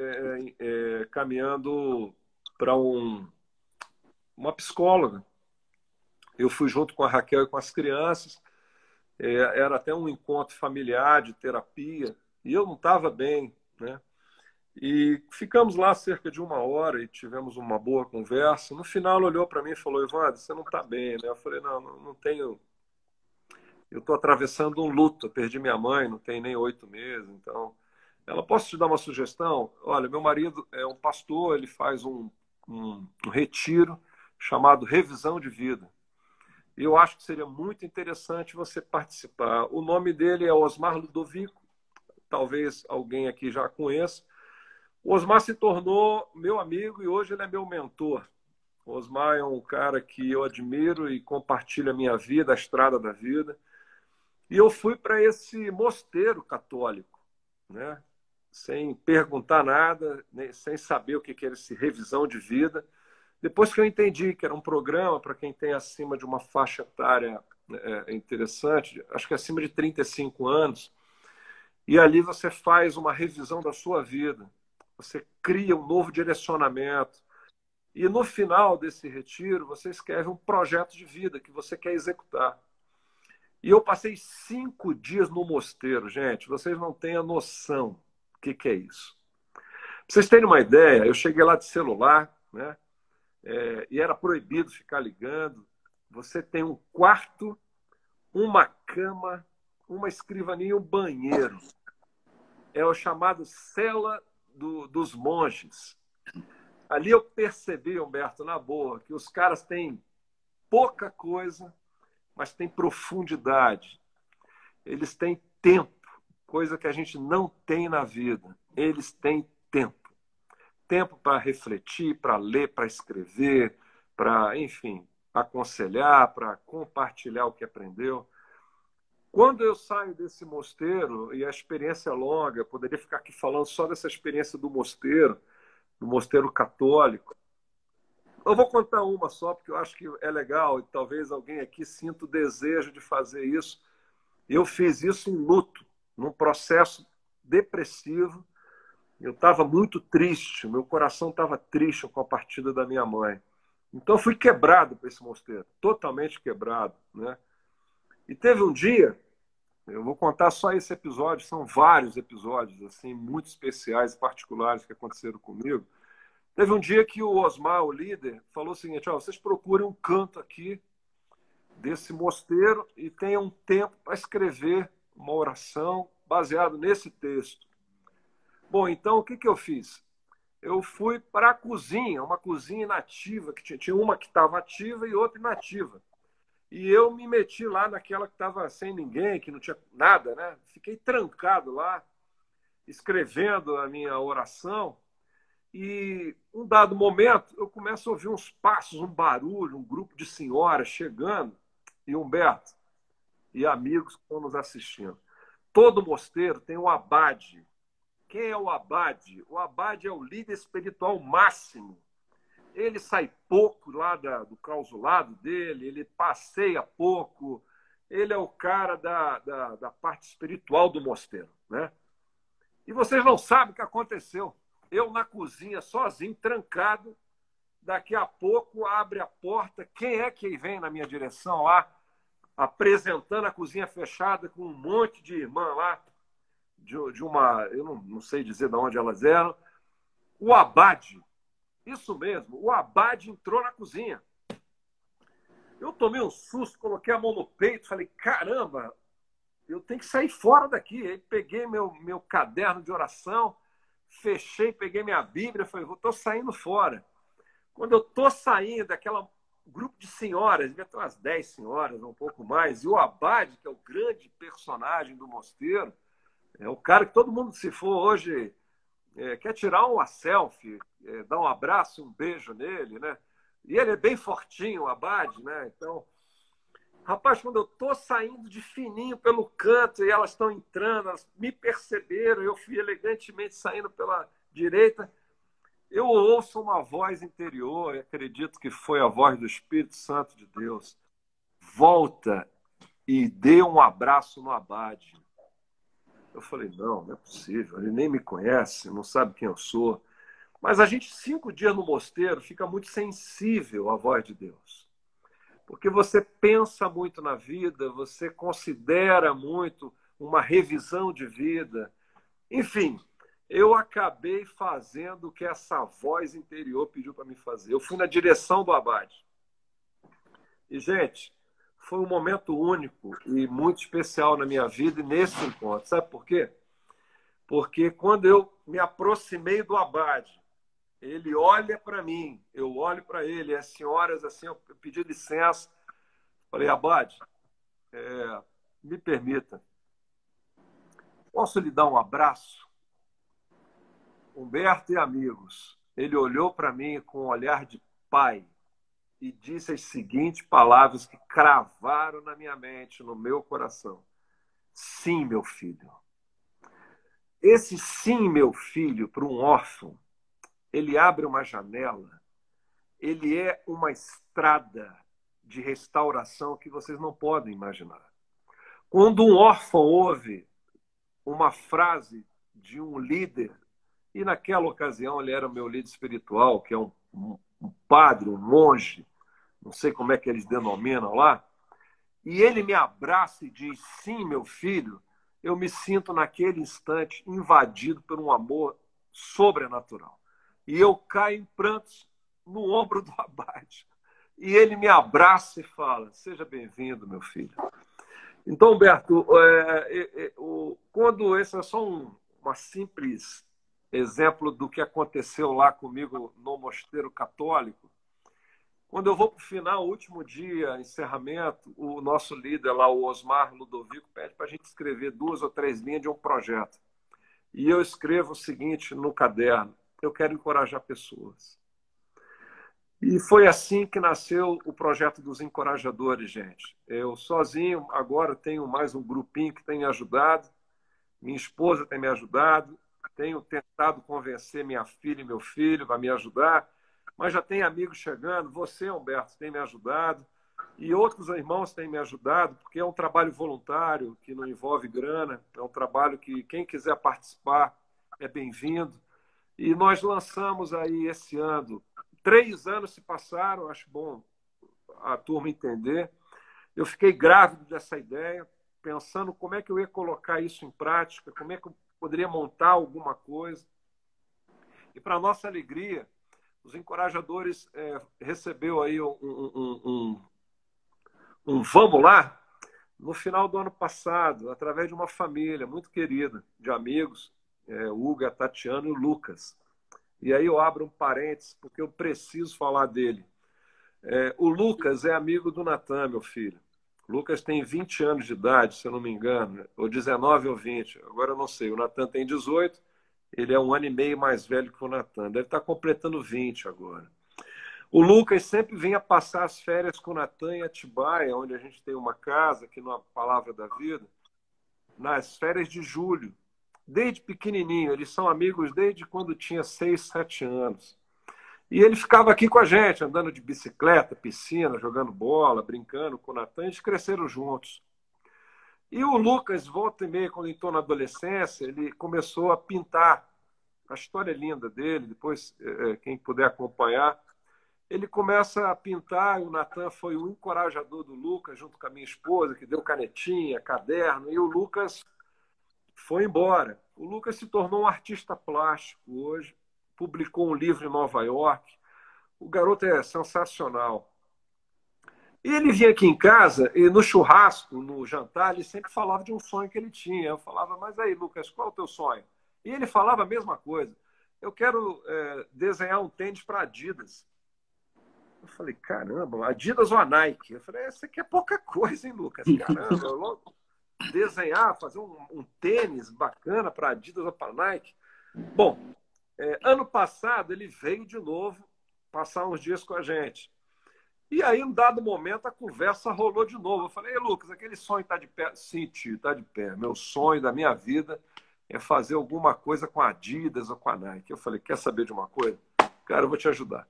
caminhando para uma psicóloga. Eu fui junto com a Raquel e com as crianças. Era até um encontro familiar de terapia, e eu não estava bem, né? E ficamos lá cerca de 1 hora e tivemos uma boa conversa. No final, ela olhou para mim e falou: Evandro, você não está bem, né? Eu falei: não tenho. Eu estou atravessando um luto. Eu perdi minha mãe, não tem nem 8 meses. Então, ela, posso te dar uma sugestão? Olha, meu marido é um pastor, ele faz um retiro chamado Revisão de Vida. Eu acho que seria muito interessante você participar. O nome dele é Osmar Ludovico, talvez alguém aqui já conheça. O Osmar se tornou meu amigo e hoje ele é meu mentor. O Osmar é um cara que eu admiro e compartilha a minha vida, a estrada da vida. E eu fui para esse mosteiro católico, né? Sem perguntar nada, sem saber o que era esse revisão de vida. Depois que eu entendi que era um programa para quem tem acima de uma faixa etária interessante, acho que acima de 35 anos, e ali você faz uma revisão da sua vida, você cria um novo direcionamento, e no final desse retiro você escreve um projeto de vida que você quer executar. E eu passei 5 dias no mosteiro, gente, vocês não têm a noção do que é isso. Para vocês terem uma ideia, eu cheguei lá de celular, né? E era proibido ficar ligando. Você tem um quarto, uma cama, uma escrivaninha e um banheiro. É o chamado cela dos monges. Ali eu percebi, Humberto, na boa, que os caras têm pouca coisa, mas têm profundidade. Eles têm tempo, coisa que a gente não tem na vida. Eles têm tempo. Tempo para refletir, para ler, para escrever, para, enfim, aconselhar, para compartilhar o que aprendeu. Quando eu saio desse mosteiro, e a experiência é longa, eu poderia ficar aqui falando só dessa experiência do mosteiro católico. Eu vou contar uma só, porque eu acho que é legal, e talvez alguém aqui sinta o desejo de fazer isso. Eu fiz isso em luto, num processo depressivo. Eu estava muito triste, meu coração estava triste com a partida da minha mãe. Então, eu fui quebrado para esse mosteiro, totalmente quebrado, né? E teve um dia, eu vou contar só esse episódio, são vários episódios, assim, muito especiais, particulares que aconteceram comigo. Teve um dia que o Osmar, o líder, falou o seguinte: ó, vocês procurem um canto aqui desse mosteiro e tenham um tempo para escrever uma oração baseado nesse texto. Bom, então o que, que eu fiz? Eu fui para a cozinha, uma cozinha inativa, que tinha uma que estava ativa e outra inativa. E eu me meti lá naquela que estava sem ninguém, que não tinha nada, né? Fiquei trancado lá, escrevendo a minha oração. E, um dado momento, eu começo a ouvir uns passos, um barulho, um grupo de senhoras chegando. E Humberto e amigos que estão nos assistindo. Todo mosteiro tem um abade. Quem é o abade? O abade é o líder espiritual máximo. Ele sai pouco lá do clausulado dele, ele passeia pouco, ele é o cara da parte espiritual do mosteiro, né? E vocês não sabem o que aconteceu. Eu na cozinha, sozinho, trancado, daqui a pouco abre a porta. Quem é que vem na minha direção lá, apresentando a cozinha fechada com um monte de irmã lá, de uma, eu não sei dizer de onde elas eram, o abade. Isso mesmo, o abade entrou na cozinha. Eu tomei um susto, coloquei a mão no peito, falei, caramba, eu tenho que sair fora daqui. Aí peguei meu caderno de oração, fechei, peguei minha Bíblia, falei, estou saindo fora. Quando eu estou saindo daquela grupo de senhoras, devia ter umas 10 senhoras, um pouco mais, e o abade, que é o grande personagem do mosteiro, é o cara que todo mundo, se for hoje, quer tirar uma selfie, dar um abraço, um beijo nele, né? E ele é bem fortinho, o abade, né? Então, rapaz, quando eu estou saindo de fininho pelo canto e elas estão entrando, elas me perceberam, eu fui elegantemente saindo pela direita, eu ouço uma voz interior, e acredito que foi a voz do Espírito Santo de Deus. Volta e dê um abraço no abade. Eu falei, não é possível, ele nem me conhece, não sabe quem eu sou. Mas a gente, 5 dias no mosteiro, fica muito sensível à voz de Deus. Porque você pensa muito na vida, você considera muito uma revisão de vida. Enfim, eu acabei fazendo o que essa voz interior pediu para me fazer. Eu fui na direção do abade. E, gente, foi um momento único e muito especial na minha vida e nesse encontro. Sabe por quê? Porque quando eu me aproximei do abade, ele olha para mim, eu olho para ele, as senhoras, assim, eu pedi licença, falei, abade, me permita, posso lhe dar um abraço? Humberto e amigos, ele olhou para mim com um olhar de pai e disse as seguintes palavras que cravaram na minha mente, no meu coração. Sim, meu filho. Esse sim, meu filho, para um órfão, ele abre uma janela, ele é uma estrada de restauração que vocês não podem imaginar. Quando um órfão ouve uma frase de um líder, e naquela ocasião ele era o meu líder espiritual, que é um padre, um monge, não sei como é que eles denominam lá, e ele me abraça e diz, sim, meu filho, eu me sinto naquele instante invadido por um amor sobrenatural. E eu caio em prantos no ombro do abade. E ele me abraça e fala, seja bem-vindo, meu filho. Então, Humberto, quando esse é só uma simples exemplo do que aconteceu lá comigo no Mosteiro Católico, quando eu vou para o final, o último dia, encerramento, o nosso líder lá, o Osmar Ludovico, pede para a gente escrever 2 ou 3 linhas de um projeto. E eu escrevo o seguinte no caderno, eu quero encorajar pessoas. E foi assim que nasceu o projeto dos encorajadores, gente. Eu sozinho, agora tenho mais um grupinho que tem me ajudado, minha esposa tem me ajudado, tenho tentado convencer minha filha e meu filho a me ajudar, mas já tem amigos chegando, você, Humberto, tem me ajudado, e outros irmãos têm me ajudado, porque é um trabalho voluntário, que não envolve grana, é um trabalho que quem quiser participar é bem-vindo. E nós lançamos aí esse ano, 3 anos se passaram, acho bom a turma entender. Eu fiquei grávido dessa ideia, pensando como é que eu ia colocar isso em prática, como é que eu poderia montar alguma coisa. E, para nossa alegria, os encorajadores recebeu aí um vamos lá no final do ano passado, através de uma família muito querida, de amigos, o Hugo, a Tatiana e o Lucas. E aí eu abro um parênteses, porque eu preciso falar dele. O Lucas é amigo do Natan, meu filho. O Lucas tem 20 anos de idade, se eu não me engano, ou 19 ou 20, agora eu não sei. O Natan tem 18, ele é 1 ano e meio mais velho que o Natan, deve estar completando 20 agora. O Lucas sempre vinha passar as férias com o Natan em Atibaia, onde a gente tem uma casa, aqui na Palavra da Vida, nas férias de julho. Desde pequenininho, eles são amigos desde quando tinha 6, 7 anos. E ele ficava aqui com a gente, andando de bicicleta, piscina, jogando bola, brincando com o Natan. Eles cresceram juntos. E o Lucas, volta e meia, quando entrou na adolescência, ele começou a pintar. A história é linda dele, depois, quem puder acompanhar. Ele começa a pintar, e o Natan foi o encorajador do Lucas, junto com a minha esposa, que deu canetinha, caderno, e o Lucas foi embora. O Lucas se tornou um artista plástico hoje, publicou um livro em Nova York. O garoto é sensacional. E ele vinha aqui em casa, e no churrasco, no jantar, ele sempre falava de um sonho que ele tinha. Eu falava, mas aí, Lucas, qual é o teu sonho? E ele falava a mesma coisa. Eu quero desenhar um tênis para Adidas. Eu falei, caramba, Adidas ou a Nike? Eu falei, isso aqui é pouca coisa, hein, Lucas? Caramba, eu logo desenhar, fazer um tênis bacana para Adidas ou para Nike. Bom, ano passado ele veio de novo passar uns dias com a gente. E aí, em um dado momento, a conversa rolou de novo. Eu falei, Lucas, aquele sonho está de pé? Sim, tio, está de pé. Meu sonho da minha vida é fazer alguma coisa com a Adidas ou com a Nike. Eu falei, quer saber de uma coisa? Cara, eu vou te ajudar.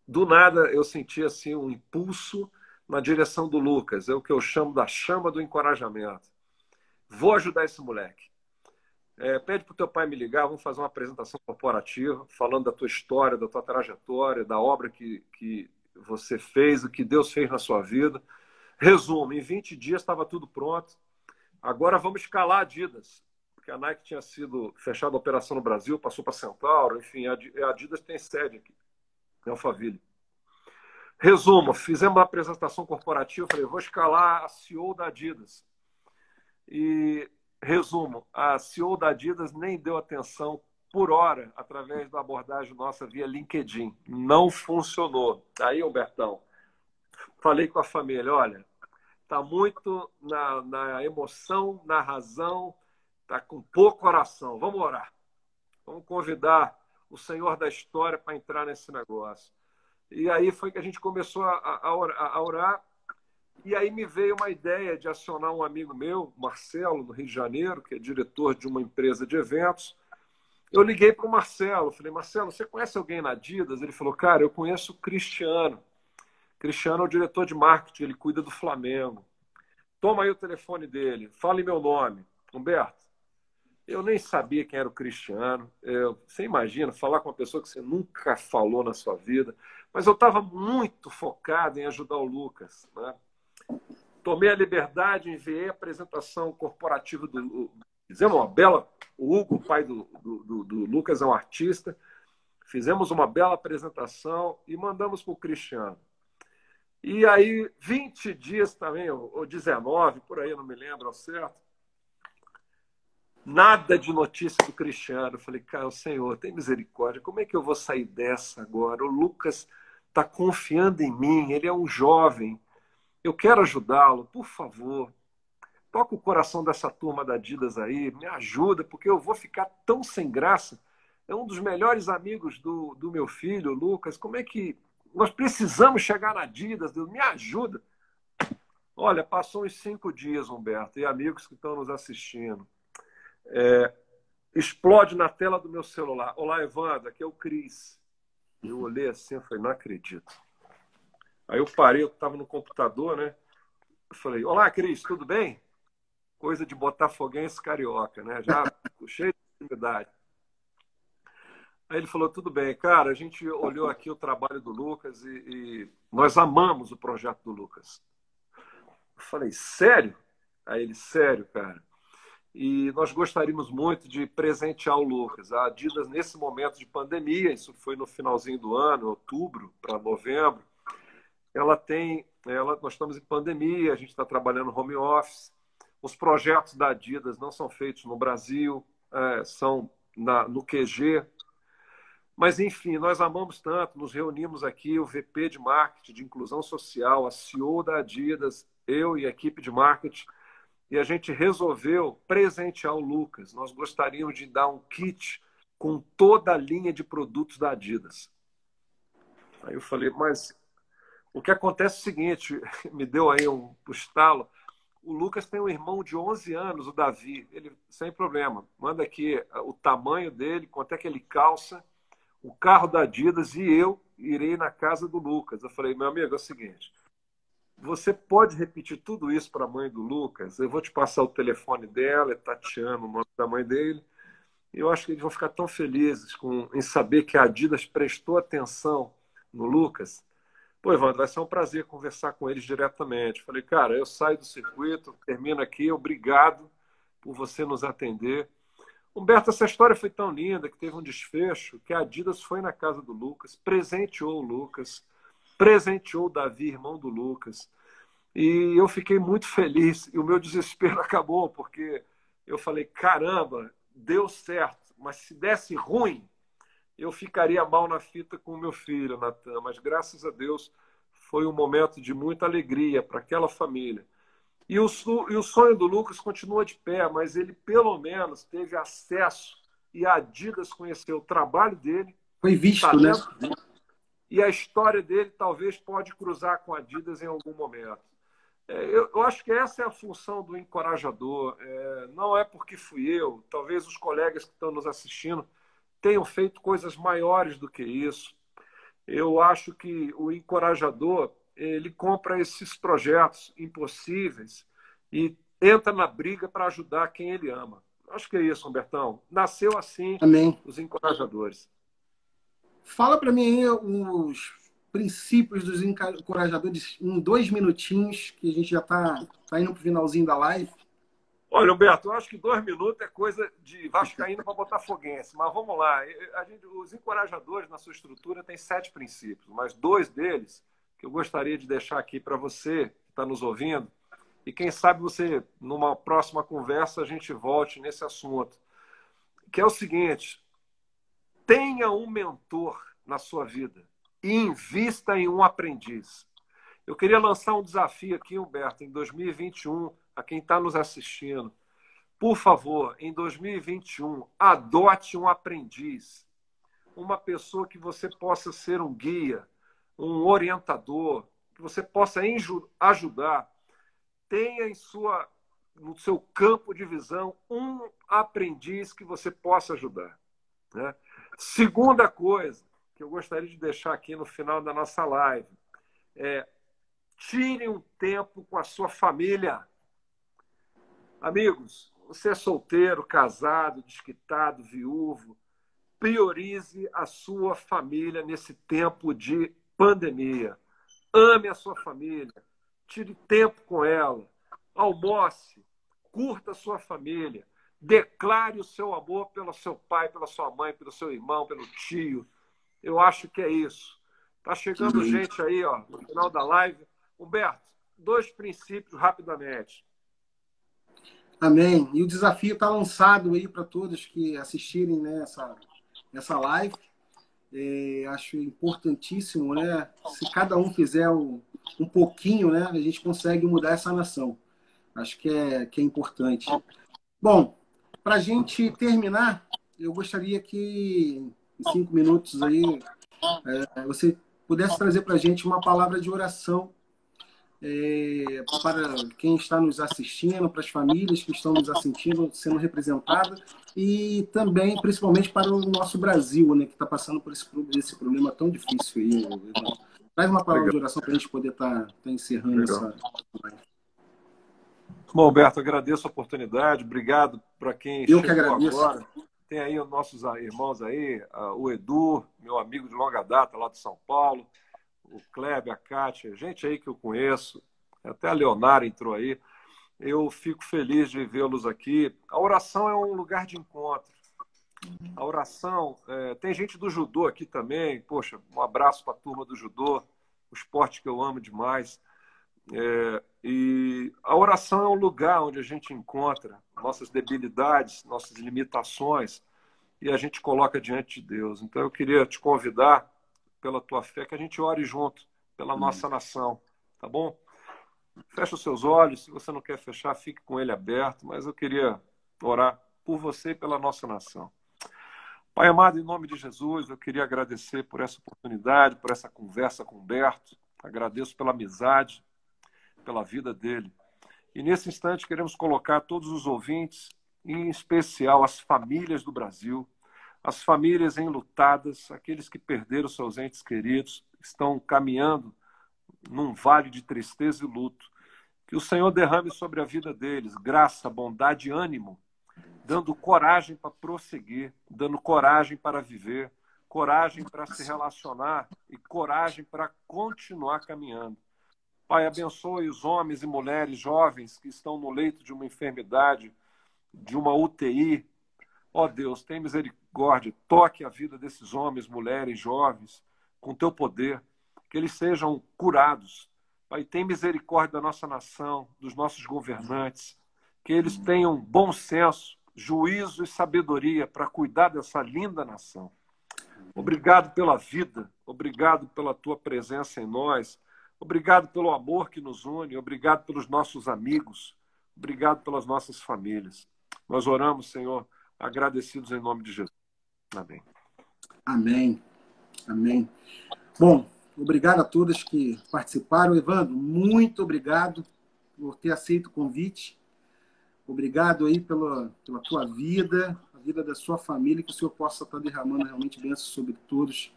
Do nada, eu senti assim um impulso na direção do Lucas. É o que eu chamo da chama do encorajamento. Vou ajudar esse moleque. Pede para o teu pai me ligar, vamos fazer uma apresentação corporativa, falando da tua história, da tua trajetória, da obra que você fez, o que Deus fez na sua vida. Resumo, em 20 dias estava tudo pronto. Agora vamos escalar a Adidas, porque a Nike tinha sido fechada a operação no Brasil, passou para Centauro, enfim, a Adidas tem sede aqui, em Alphaville. Resumo, fizemos uma apresentação corporativa, falei, vou escalar a CEO da Adidas. E, resumo, a CEO da Adidas nem deu atenção por hora através da abordagem nossa via LinkedIn. Não funcionou. Aí, Albertão, falei com a família, olha, está muito na emoção, na razão, está com pouco coração. Vamos orar. Vamos convidar o Senhor da história para entrar nesse negócio. E aí foi que a gente começou a orar. E aí me veio uma ideia de acionar um amigo meu, Marcelo, no Rio de Janeiro, que é diretor de uma empresa de eventos. Eu liguei para o Marcelo, falei, Marcelo, você conhece alguém na Adidas? Ele falou, cara, eu conheço o Cristiano. Cristiano é o diretor de marketing, ele cuida do Flamengo. Toma aí o telefone dele, fale meu nome. Humberto, eu nem sabia quem era o Cristiano. Você imagina falar com uma pessoa que você nunca falou na sua vida. Mas eu estava muito focado em ajudar o Lucas, né? Tomei a liberdade, enviei a apresentação corporativa do... Fizemos uma bela... O Hugo, o pai do Lucas, é um artista. Fizemos uma bela apresentação e mandamos para o Cristiano. E aí, 20 dias também, ou 19, por aí, eu não me lembro ao certo, nada de notícia do Cristiano. Eu falei, cara, o Senhor, tem misericórdia, como é que eu vou sair dessa agora? O Lucas está confiando em mim, ele é um jovem, eu quero ajudá-lo, por favor. Toca o coração dessa turma da Adidas aí, me ajuda, porque eu vou ficar tão sem graça. É um dos melhores amigos do meu filho, o Lucas. Como é que nós precisamos chegar na Adidas? Deus, me ajuda. Olha, passou uns 5 dias, Humberto, e amigos que estão nos assistindo. Explode na tela do meu celular. Olá, Evandro, aqui é o Cris. Eu olhei assim e falei, não acredito. Aí eu parei, eu estava no computador, né? Eu falei, olá, Cris, tudo bem? Coisa de botafoguense carioca, né? Já cheio de intimidade. Aí ele falou, tudo bem, cara, a gente olhou aqui o trabalho do Lucas e nós amamos o projeto do Lucas. Eu falei, sério? Aí ele, sério, cara. E nós gostaríamos muito de presentear o Lucas. A Adidas, nesse momento de pandemia, isso foi no finalzinho do ano, outubro para novembro, nós estamos em pandemia, a gente está trabalhando home office, os projetos da Adidas não são feitos no Brasil, são no QG, mas enfim, nós amamos tanto, nos reunimos aqui, o VP de Marketing, de Inclusão Social, a CEO da Adidas, eu e a equipe de Marketing, e a gente resolveu presentear o Lucas. Nós gostaríamos de dar um kit com toda a linha de produtos da Adidas. Aí eu falei, mas o que acontece é o seguinte, me deu aí um estalo, o Lucas tem um irmão de 11 anos, o Davi, ele sem problema, manda aqui o tamanho dele, quanto é que ele calça, o carro da Adidas e eu irei na casa do Lucas. Eu falei, meu amigo, é o seguinte, você pode repetir tudo isso para a mãe do Lucas? Eu vou te passar o telefone dela, é Tatiana, o nome da mãe dele. Eu acho que eles vão ficar tão felizes em saber que a Adidas prestou atenção no Lucas. Pô, Evandro, vai ser um prazer conversar com eles diretamente. Falei, cara, eu saio do circuito, termino aqui, obrigado por você nos atender. Humberto, essa história foi tão linda que teve um desfecho que a Adidas foi na casa do Lucas, presenteou o Lucas, presenteou o Davi, irmão do Lucas. E eu fiquei muito feliz. E o meu desespero acabou, porque eu falei, caramba, deu certo. Mas se desse ruim, eu ficaria mal na fita com o meu filho, Natan. Mas graças a Deus foi um momento de muita alegria para aquela família. E o sonho do Lucas continua de pé, mas ele pelo menos teve acesso e a Adidas conheceu o trabalho dele.
Foi visto, né?
Dele, e a história dele talvez pode cruzar com a Adidas em algum momento. Eu acho que essa é a função do encorajador. Não é porque fui eu, talvez os colegas que estão nos assistindo tenham feito coisas maiores do que isso. Eu acho que o encorajador, ele compra esses projetos impossíveis e entra na briga para ajudar quem ele ama. Acho que é isso, Humbertão. Nasceu assim.
Amém.
Os encorajadores.
Fala para mim aí os princípios dos encorajadores em 2 minutinhos, que a gente já está indo para o finalzinho da live.
Olha, Humberto, eu acho que 2 minutos é coisa de vascaíno para botafoguense, mas vamos lá. Os encorajadores, na sua estrutura, têm 7 princípios, mas 2 deles que eu gostaria de deixar aqui para você que está nos ouvindo, e quem sabe você, numa próxima conversa, a gente volte nesse assunto, que é o seguinte: tenha um mentor na sua vida e invista em um aprendiz. Eu queria lançar um desafio aqui, Humberto, em 2021, a quem está nos assistindo. Por favor, em 2021, adote um aprendiz, uma pessoa que você possa ser um guia, um orientador, que você possa ajudar. Tenha no seu campo de visão um aprendiz que você possa ajudar, né? Segunda coisa que eu gostaria de deixar aqui no final da nossa live é: tire um tempo com a sua família. Amigos, você é solteiro, casado, desquitado, viúvo, priorize a sua família nesse tempo de pandemia. Ame a sua família, tire tempo com ela, almoce, curta a sua família, declare o seu amor pelo seu pai, pela sua mãe, pelo seu irmão, pelo tio. Eu acho que é isso. Está chegando gente aí, ó, no final da live. Humberto, 2 princípios rapidamente.
Amém. E o desafio está lançado aí para todos que assistirem, né, essa live. Acho importantíssimo, né? Se cada um fizer um pouquinho, né, a gente consegue mudar essa nação. Acho que é importante. Bom, para a gente terminar, eu gostaria que em 5 minutos aí você pudesse trazer para a gente uma palavra de oração para quem está nos assistindo, para as famílias que estão nos assistindo, sendo representadas, e também, principalmente, para o nosso Brasil, né, que está passando por esse problema tão difícil aí. Traz uma palavra de oração para a gente poder estar encerrando essa live.
Bom, Alberto, agradeço a oportunidade. Obrigado para quem
Eu
chegou
que agradeço.
agora. Tem aí os nossos irmãos aí, o Edu, meu amigo de longa data lá de São Paulo, o Kleber, a Kátia, gente aí que eu conheço, até a Leonara entrou aí. Eu fico feliz de vê-los aqui. A oração é um lugar de encontro. A oração, tem gente do judô aqui também. Poxa, um abraço para a turma do judô, o esporte que eu amo demais. E a oração é um lugar onde a gente encontra nossas debilidades, nossas limitações, e a gente coloca diante de Deus. Então eu queria te convidar, pela tua fé, que a gente ore junto pela nossa nação, tá bom? Fecha os seus olhos, se você não quer fechar, fique com ele aberto, mas eu queria orar por você e pela nossa nação. Pai amado, em nome de Jesus, eu queria agradecer por essa oportunidade, por essa conversa com o Humberto. Agradeço pela amizade, pela vida dele. E nesse instante queremos colocar todos os ouvintes, em especial as famílias do Brasil, as famílias enlutadas, aqueles que perderam seus entes queridos, estão caminhando num vale de tristeza e luto. Que o Senhor derrame sobre a vida deles graça, bondade e ânimo, dando coragem para prosseguir, dando coragem para viver, coragem para se relacionar e coragem para continuar caminhando. Pai, abençoe os homens e mulheres jovens que estão no leito de uma enfermidade, de uma UTI. Ó Deus, tem misericórdia, toque a vida desses homens, mulheres, jovens, com teu poder, que eles sejam curados. Pai, tem misericórdia da nossa nação, dos nossos governantes, que eles tenham bom senso, juízo e sabedoria para cuidar dessa linda nação. Obrigado pela vida, obrigado pela tua presença em nós, obrigado pelo amor que nos une, obrigado pelos nossos amigos, obrigado pelas nossas famílias. Nós oramos, Senhor, agradecidos em nome de Jesus. Amém.
Amém. Amém. Bom, obrigado a todos que participaram. Evandro, muito obrigado por ter aceito o convite. Obrigado aí pela tua vida, a vida da sua família, que o Senhor possa estar derramando realmente bênçãos sobre todos.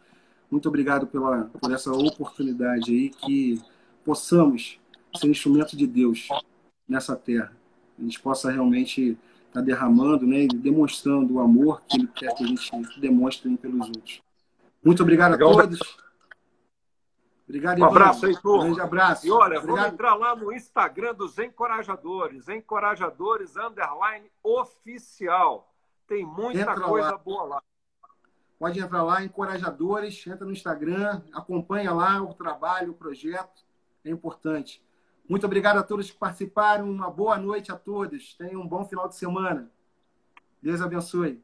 Muito obrigado por essa oportunidade aí, que possamos ser instrumento de Deus nessa terra. A gente possa realmente estar derramando, né, e demonstrando o amor que Ele quer que a gente demonstre pelos outros. Muito obrigado a todos. Obrigado,
Um abraço aí, turma.
Grande abraço.
E olha,
obrigado.
Vamos entrar lá no Instagram dos Encorajadores, Encorajadores_oficial. Tem muita coisa boa lá.
Pode entrar lá, Encorajadores, entra no Instagram, acompanha lá o trabalho, o projeto, é importante. Muito obrigado a todos que participaram, uma boa noite a todos, tenham um bom final de semana. Deus abençoe.